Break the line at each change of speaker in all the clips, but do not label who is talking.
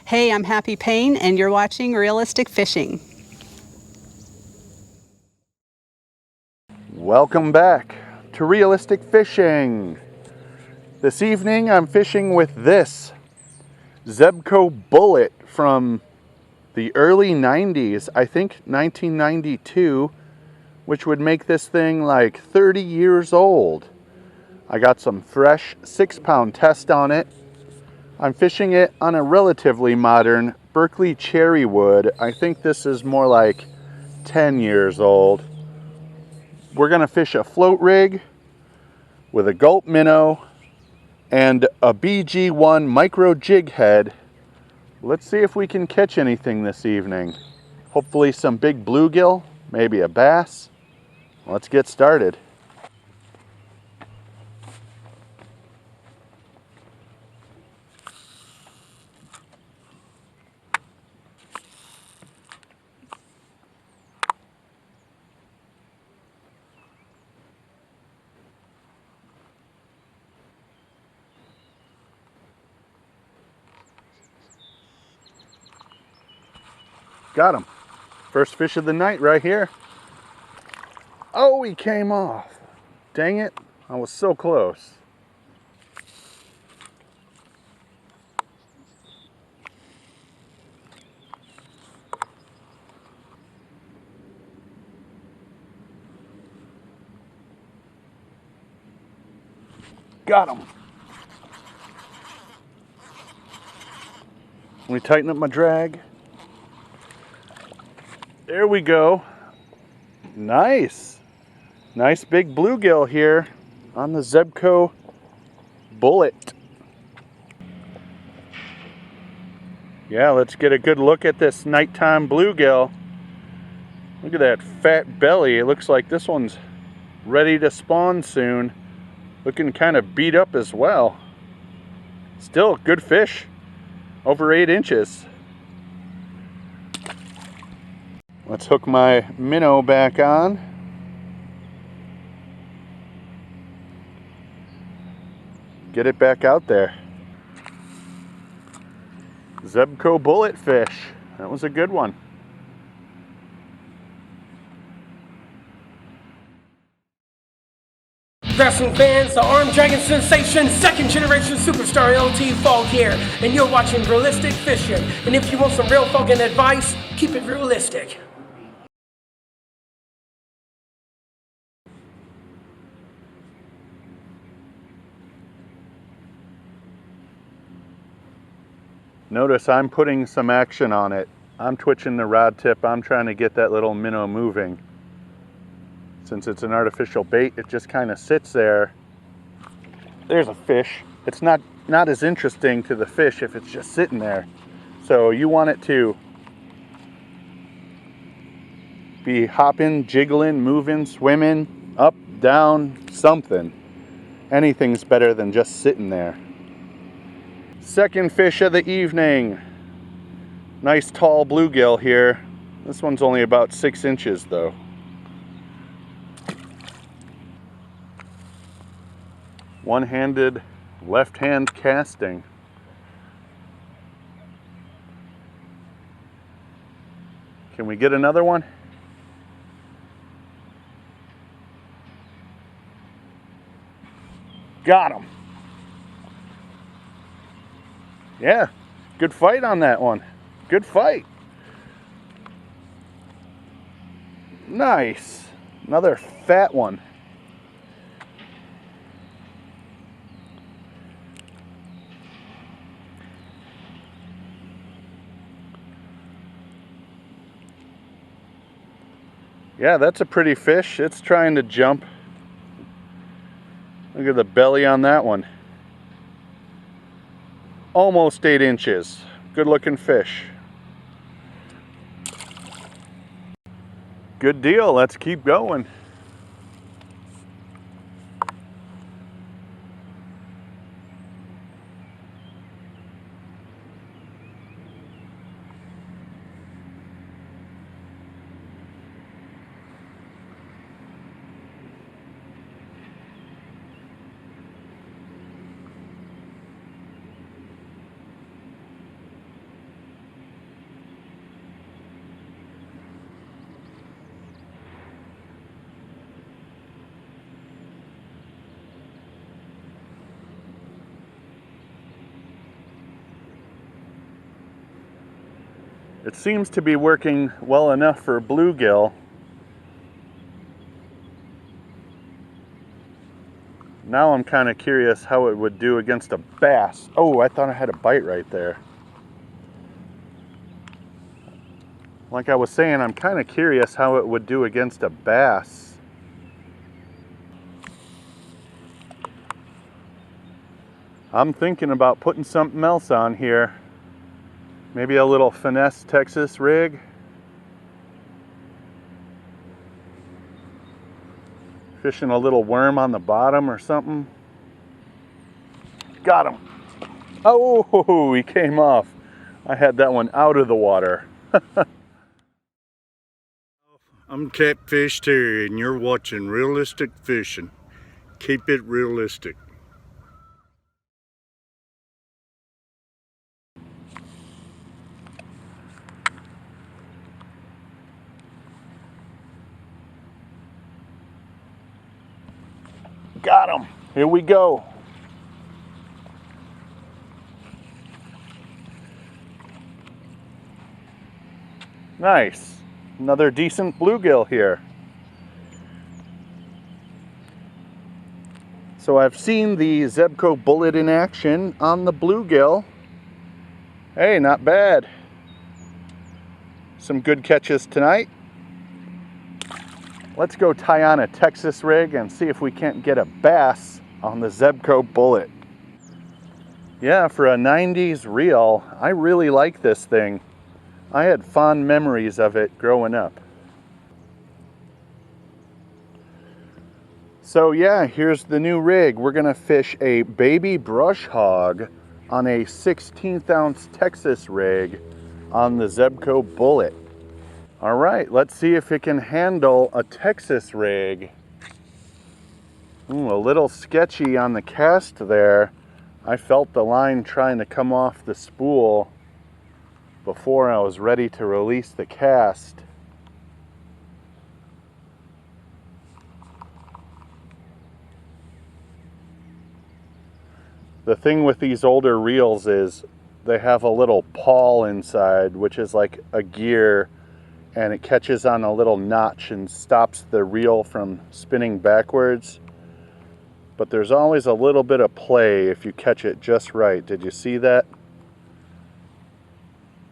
Hey, I'm Happy Payne, and you're watching Realistic Fishing.
Welcome back to Realistic Fishing. This evening I'm fishing with this Zebco Bullet from the early 90s, I think 1992, which would make this thing like 30 years old. I got some fresh 6-pound test on it. I'm fishing it on a relatively modern Berkeley cherry wood. I think this is more like 10 years old. We're gonna fish a float rig with a gulp minnow and a BG1 micro jig head. Let's see if we can catch anything this evening. Hopefully some big bluegill, maybe a bass. Let's get started. Got him. First fish of the night right here. Oh, he came off. Dang it, I was so close. Got him. Let me tighten up my drag. There we go. Nice. Nice big bluegill here on the Zebco Bullet. Yeah, let's get a good look at this nighttime bluegill. Look at that fat belly. It looks like this one's ready to spawn soon. Looking kind of beat up as well. Still good fish. Over 8 inches. Let's hook my minnow back on. Get it back out there. Zebco Bullet fish. That was a good one.
Wrestling fans, the Arm Dragon sensation, second generation superstar LT Falk here, and you're watching Realistic Fishing. And if you want some real fucking advice, keep it realistic.
Notice I'm putting some action on it. I'm twitching the rod tip. I'm trying to get that little minnow moving. Since it's an artificial bait, it just kind of sits there. There's a fish. It's not as interesting to the fish if it's just sitting there. So you want it to be hopping, jiggling, moving, swimming, up, down, something. Anything's better than just sitting there. Second fish of the evening. Nice tall bluegill here. This one's only about 6 inches though. One-handed, left-hand casting. Can we get another one? Got him. Yeah, good fight on that one. Good fight. Nice. Another fat one. Yeah, that's a pretty fish. It's trying to jump. Look at the belly on that one. Almost 8 inches. Good looking fish. Good deal. Let's keep going. It seems to be working well enough for bluegill. Now I'm kind of curious how it would do against a bass. Oh, I thought I had a bite right there. Like I was saying, I'm kind of curious how it would do against a bass. I'm thinking about putting something else on here. Maybe a little finesse Texas rig. Fishing a little worm on the bottom or something. Got him. Oh, he came off. I had that one out of the water.
I'm Catfish Terry, and you're watching Realistic Fishing. Keep it realistic.
Got him. Here we go. Nice. Another decent bluegill here. So I've seen the Zebco Bullet in action on the bluegill. Hey, not bad. Some good catches tonight. Let's go tie on a Texas rig and see if we can't get a bass on the Zebco Bullet. Yeah, for a 90s reel, I really like this thing. I had fond memories of it growing up. So yeah, here's the new rig. We're gonna fish a baby brush hog on a 16th ounce Texas rig on the Zebco Bullet. All right, let's see if it can handle a Texas rig. Ooh, a little sketchy on the cast there. I felt the line trying to come off the spool before I was ready to release the cast. The thing with these older reels is they have a little pawl inside, which is like a gear, and it catches on a little notch and stops the reel from spinning backwards. But there's always a little bit of play if you catch it just right. Did you see that?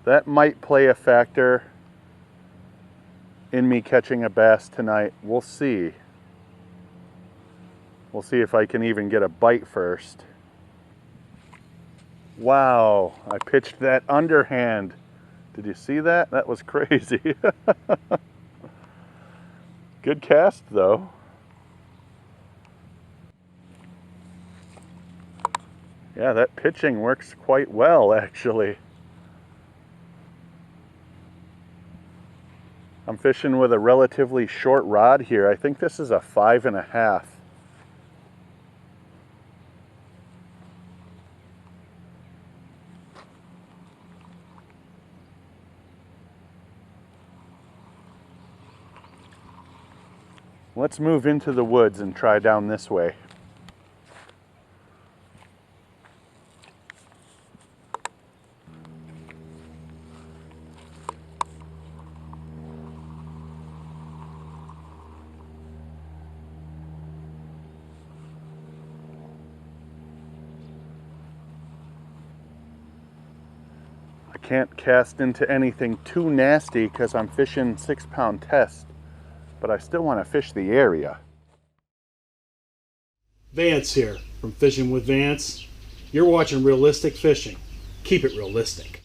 That might play a factor in me catching a bass tonight. We'll see. We'll see if I can even get a bite first. Wow, I pitched that underhand. Did you see that? That was crazy. Good cast though. Yeah, that pitching works quite well actually. I'm fishing with a relatively short rod here. I think this is a 5.5. Let's move into the woods and try down this way. I can't cast into anything too nasty because I'm fishing 6-pound test, but I still want to fish the area.
Vance here from Fishing with Vance. You're watching Realistic Fishing. Keep it realistic.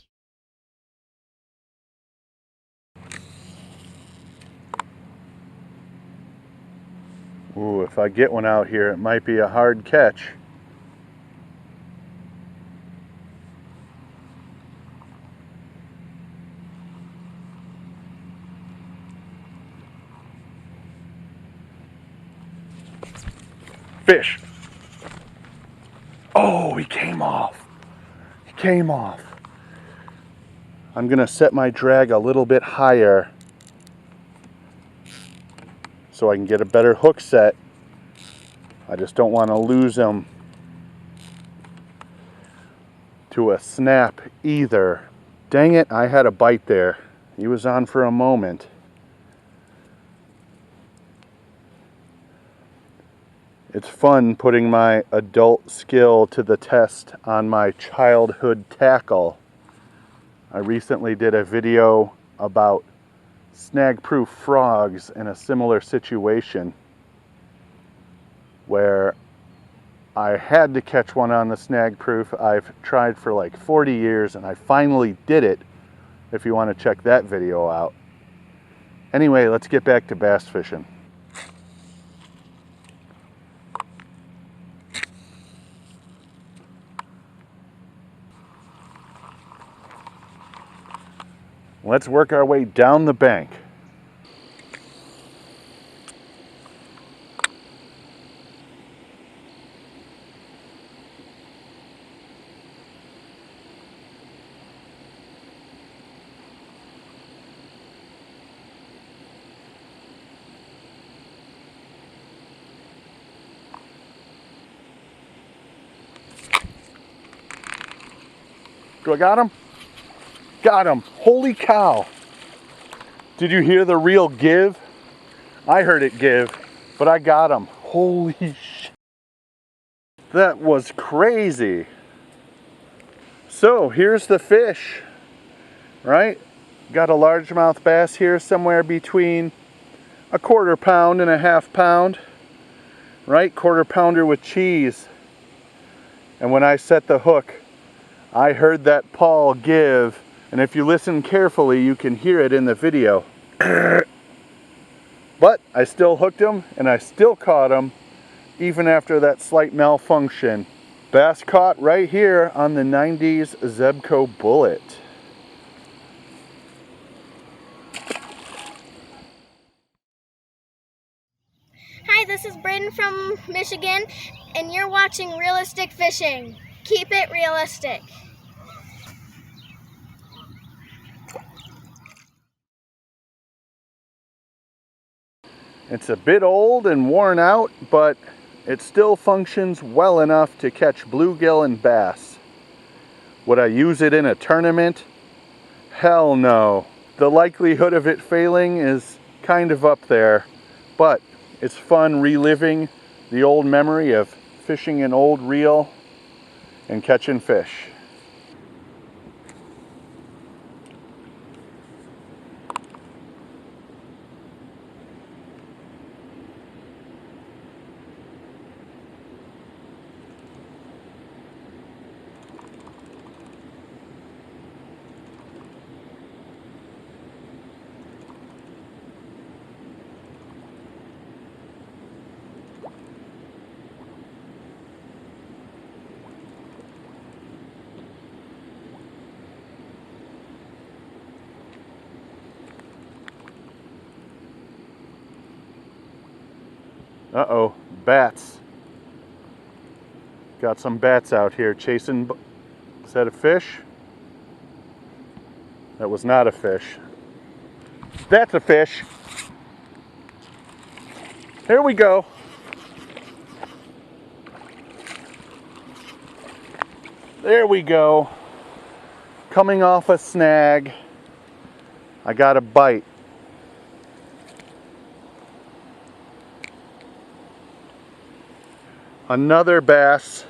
Ooh, if I get one out here, it might be a hard catch. Fish. Oh, he came off. He came off. I'm gonna set my drag a little bit higher so I can get a better hook set. I just don't want to lose him to a snap either. Dang it, I had a bite there. He was on for a moment. It's fun putting my adult skill to the test on my childhood tackle. I recently did a video about snag-proof frogs in a similar situation where I had to catch one on the snag-proof. I've tried for like 40 years and I finally did it, if you want to check that video out. Anyway, let's get back to bass fishing. Let's work our way down the bank. Do I got him? Got him. Holy cow. Did you hear the reel give? I heard it give, but I got him. Holy shit. That was crazy. So here's the fish, right? Got a largemouth bass here somewhere between a 1/4 pound and a 1/2 pound, right? 1/4 pounder with cheese. And when I set the hook, I heard that pawl give. And if you listen carefully, you can hear it in the video. But I still hooked him and I still caught him even after that slight malfunction. Bass caught right here on the 90s Zebco Bullet.
Hi, this is Brayden from Michigan, and you're watching Realistic Fishing. Keep it realistic.
It's a bit old and worn out, but it still functions well enough to catch bluegill and bass. Would I use it in a tournament? Hell no. The likelihood of it failing is kind of up there, but it's fun reliving the old memory of fishing an old reel and catching fish. Uh-oh, bats. Got some bats out here chasing. Is that a fish? That was not a fish. That's a fish. Here we go. There we go. Coming off a snag. I got a bite. Another bass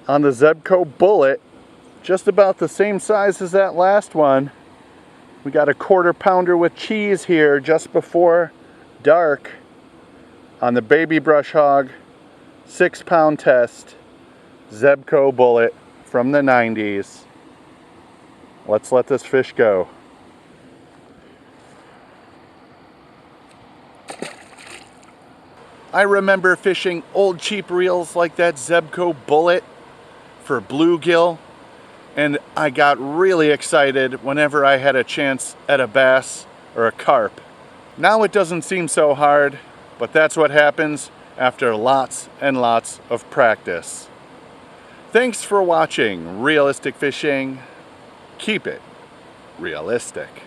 on the Zebco Bullet, just about the same size as that last one. We got a 1/4 pounder with cheese here just before dark on the baby brush hog, 6-pound test, Zebco Bullet from the 90s. Let's let this fish go. I remember fishing old cheap reels like that Zebco Bullet for bluegill, and I got really excited whenever I had a chance at a bass or a carp. Now it doesn't seem so hard, but that's what happens after lots and lots of practice. Thanks for watching Realistic Fishing. Keep it realistic.